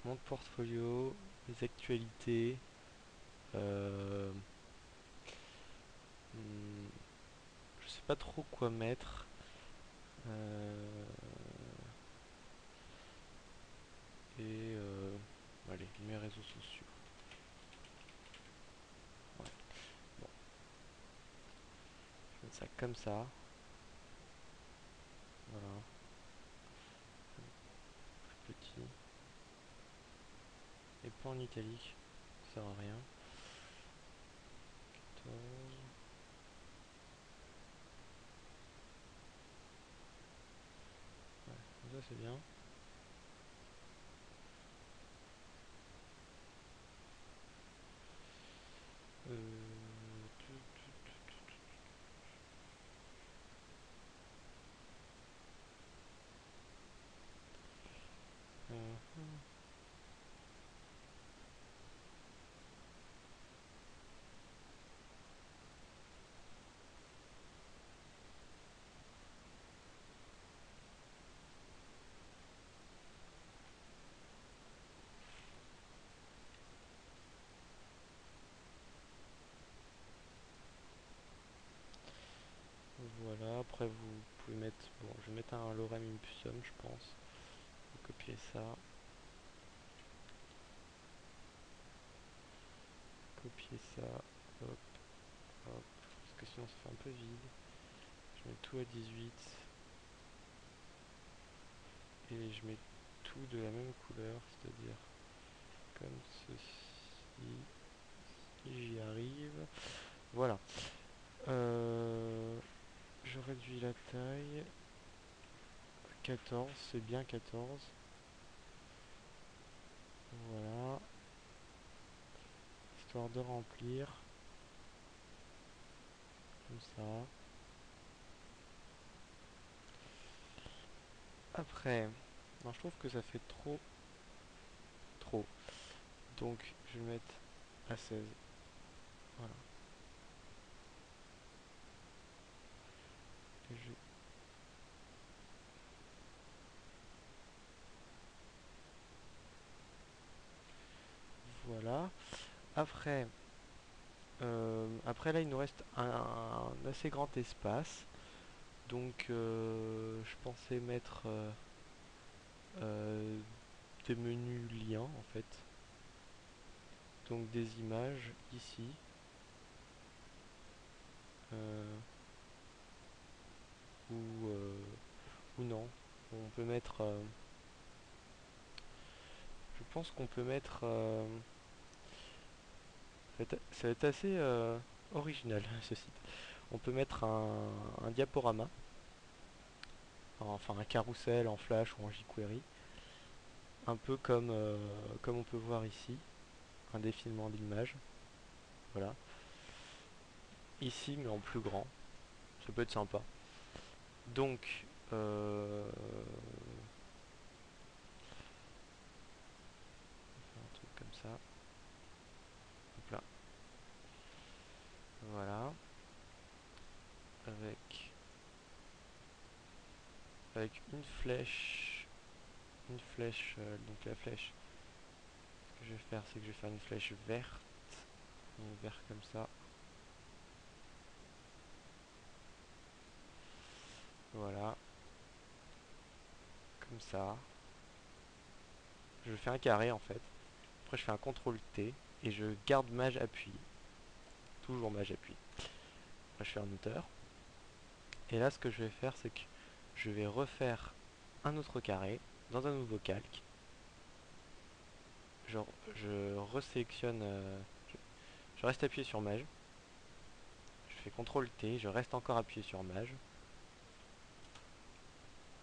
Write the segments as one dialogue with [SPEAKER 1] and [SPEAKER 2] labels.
[SPEAKER 1] Mon portfolio, les actualités. euh, hmm, je sais pas trop quoi mettre. euh, allez, mes réseaux sociaux. Ouais, bon, je vais mettre ça comme ça. Voilà, plus petit. Et pas en italique, ça sert à rien. 14. Ouais, ça c'est bien. Euh, Voilà, après vous pouvez mettre, bon je vais mettre un lorem ipsum je pense, copier ça, copier ça, hop, hop, parce que sinon ça fait un peu vide, je mets tout à 18, et je mets tout de la même couleur, c'est-à-dire comme ceci, si j'y arrive, voilà, je réduis la taille, 14, c'est bien 14, voilà, histoire de remplir, comme ça. Après, non, je trouve que ça fait trop. Donc, je vais le mettre à 16. Voilà. Et voilà. Après, après là, il nous reste un assez grand espace. Donc, je pensais mettre euh, des menus liens en fait. Donc, des images ici. euh, ou, euh, ou non. On peut mettre. Je pense qu'on peut mettre. Ça va être assez original ce site. On peut mettre un diaporama, enfin un carrousel en Flash ou en jQuery, un peu comme on peut voir ici, un défilement d'images. Voilà. Ici, mais en plus grand. Ça peut être sympa. Donc, on va faire un truc comme ça. Hop là. Voilà. Avec, avec une flèche. Une flèche. Donc la flèche. Ce que je vais faire, c'est que je vais faire une flèche verte. Une verte comme ça. Voilà. Comme ça. Je fais un carré en fait. Après je fais un CTRL T et je garde maj appui. Toujours maj appui. Après je fais un auteur. Et là ce que je vais faire c'est que je vais refaire un autre carré dans un nouveau calque. Je, je resélectionne, je reste appuyé sur maj. Je fais CTRL T, je reste encore appuyé sur maj.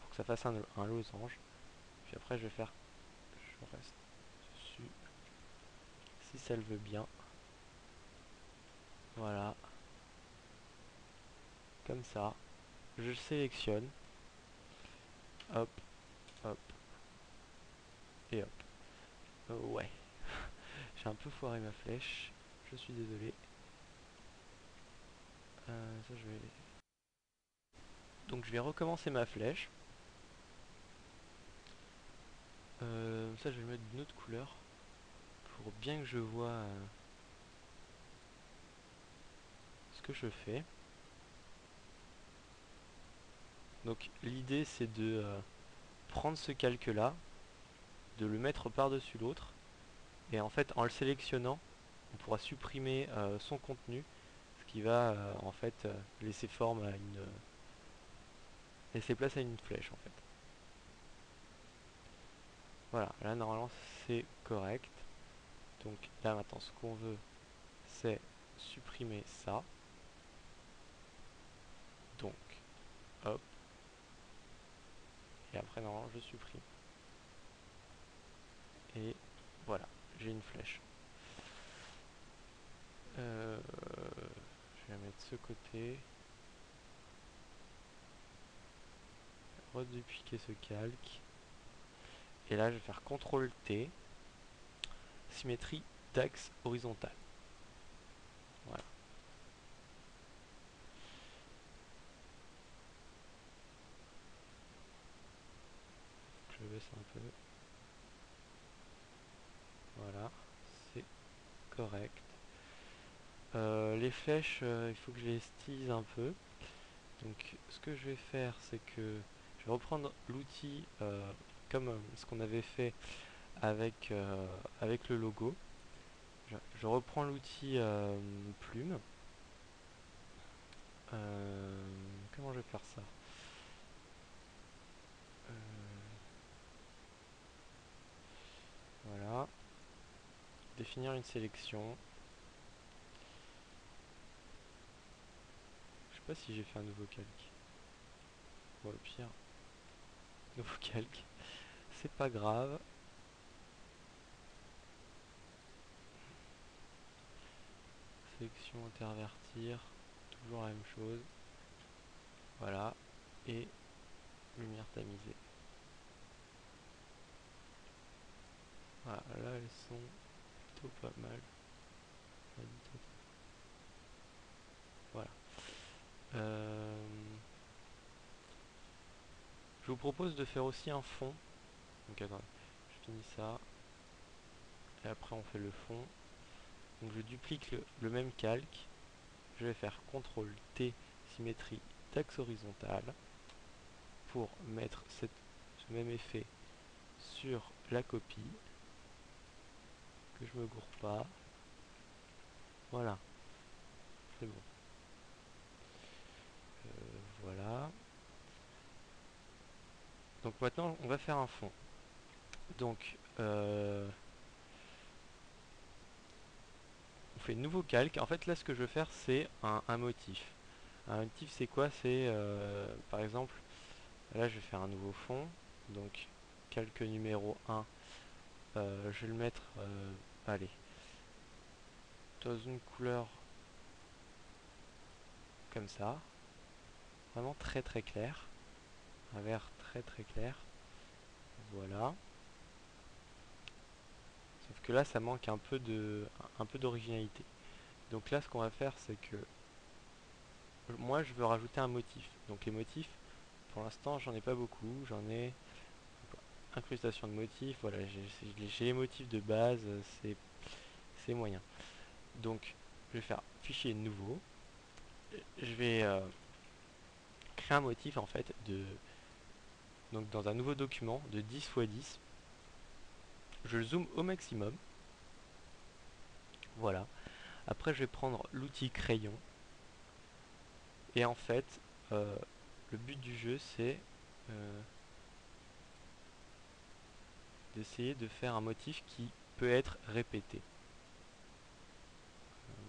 [SPEAKER 1] Pour que ça fasse un losange. Puis après je vais faire, je reste dessus. Si ça le veut bien. Voilà. Comme ça. Je le sélectionne. Hop, hop et hop. Ouais. J'ai un peu foiré ma flèche. Je suis désolé. Ça, je vais... Donc je vais recommencer ma flèche. Ça je vais le mettre d'une autre couleur pour bien que je vois ce que je fais. Donc l'idée c'est de prendre ce calque là, de le mettre par-dessus l'autre, et en fait en le sélectionnant, on pourra supprimer son contenu, ce qui va en fait laisser forme à une laisser place à une flèche en fait. Voilà, là normalement c'est correct. Donc là maintenant ce qu'on veut c'est supprimer ça. Donc hop, et après normalement je supprime. Et voilà, j'ai une flèche. Je vais mettre ce côté. Redupliquer ce calque. Et là je vais faire CTRL T. Symétrie d'axe horizontal. Voilà. Je baisse un peu. Voilà, c'est correct. Les flèches, il faut que je les stylise un peu. Donc ce que je vais faire, c'est que je vais reprendre l'outil comme ce qu'on avait fait avec le logo. Je reprends l'outil plume. Comment je vais faire ça? Euh, voilà. Définir une sélection. Je sais pas si j'ai fait un nouveau calque. Bon, au pire, nouveau calque. C'est pas grave. Sélection intervertir. Toujours la même chose. Voilà. Et lumière tamisée. Voilà, là elles sont plutôt pas mal. Voilà. Je vous propose de faire aussi un fond. Donc attendez, je finis ça. Et après on fait le fond. Donc je duplique le même calque. Je vais faire CTRL T symétrie d'axe horizontal pour mettre ce même effet sur la copie. Que je me gourre pas. Voilà, c'est bon. Voilà. Donc maintenant on va faire un fond. Donc on fait nouveau calque. En fait là ce que je veux faire c'est un motif. Un motif c'est quoi? C'est par exemple, là je vais faire un nouveau fond. Donc calque numéro 1. Je vais le mettre, allez, dans une couleur comme ça. Vraiment très très clair. Un vert très très clair. Voilà. Sauf que là ça manque un peu d'originalité. Donc là ce qu'on va faire c'est que moi je veux rajouter un motif. Donc les motifs, pour l'instant j'en ai pas beaucoup. J'en ai incrustation de motifs. Voilà, j'ai les motifs de base, c'est moyen. Donc je vais faire fichier nouveau. Je vais créer un motif en fait donc dans un nouveau document de 10 x 10. Je le zoome au maximum. Voilà. Après je vais prendre l'outil crayon. Et en fait, euh, le but du jeu c'est d'essayer de faire un motif qui peut être répété.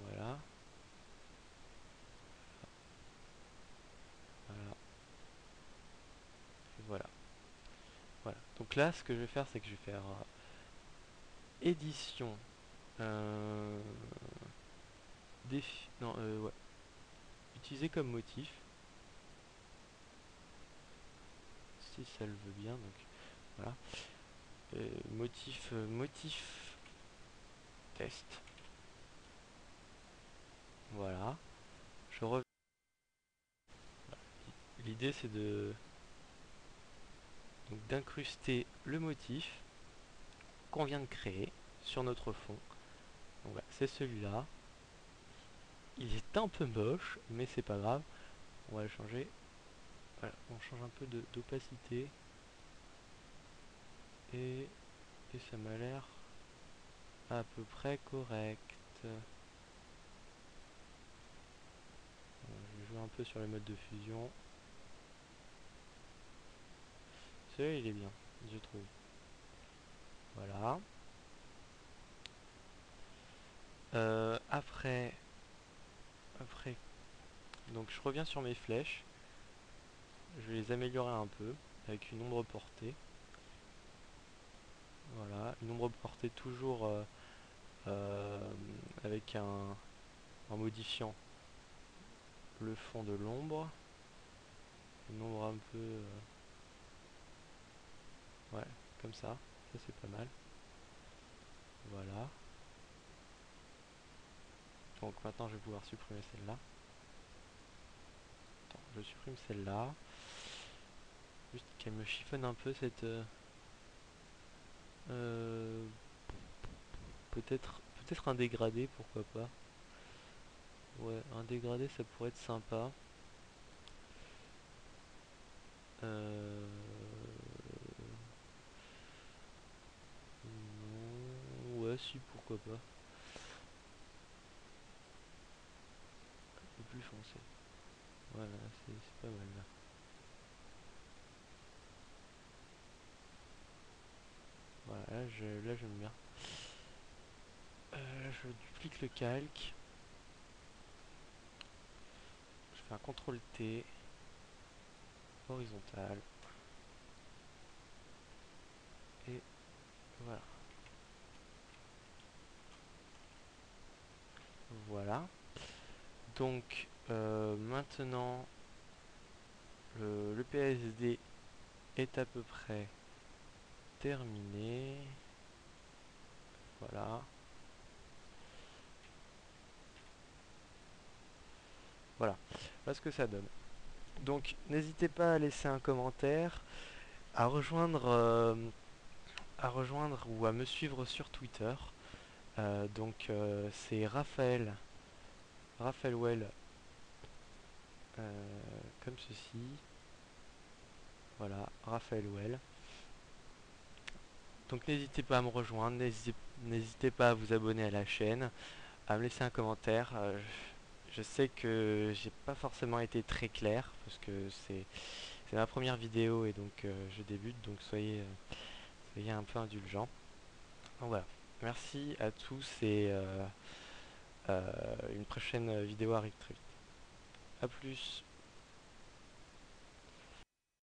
[SPEAKER 1] Voilà. Voilà. Et voilà. Voilà. Donc là, ce que je vais faire, c'est que je vais faire édition. Euh, non, ouais. Utiliser comme motif. Si ça le veut bien. Donc voilà. Motif test. Voilà. Je reviens. L'idée c'est de donc d'incruster le motif. qu'on vient de créer sur notre fond. Donc voilà, c'est celui-là. Il est un peu moche, mais c'est pas grave. On va le changer. Voilà, on change un peu d'opacité. Et ça m'a l'air à peu près correct. Je vais jouer un peu sur les modes de fusion. Celui-là il est bien, je trouve. Voilà. Après, donc je reviens sur mes flèches. Je vais les améliorer un peu avec une ombre portée. Voilà, une ombre portée toujours avec en modifiant le fond de l'ombre. Une ombre un peu... ouais, comme ça c'est pas mal. Voilà. Donc maintenant je vais pouvoir supprimer celle-là. Je supprime celle-là. Juste qu'elle me chiffonne un peu cette... peut-être un dégradé, pourquoi pas. Ouais, un dégradé ça pourrait être sympa. Euh... Non, ouais, si, pourquoi pas. Un peu plus foncé. Voilà, c'est pas mal là. Voilà, là j'aime bien. Je duplique le calque. Je fais un CTRL T. Horizontal. Et voilà. Voilà. Donc maintenant le PSD est à peu près terminé. Voilà. Voilà. Voilà ce que ça donne. Donc n'hésitez pas à laisser un commentaire, à rejoindre ou à me suivre sur Twitter. C'est Raphaël Well, comme ceci. Voilà, Raphaël Well. Donc n'hésitez pas à me rejoindre, n'hésitez pas à vous abonner à la chaîne, à me laisser un commentaire. Je sais que j'ai pas forcément été très clair parce que c'est ma première vidéo et donc je débute, donc soyez un peu indulgents. Donc voilà, merci à tous et une prochaine vidéo arrive très vite. A plus.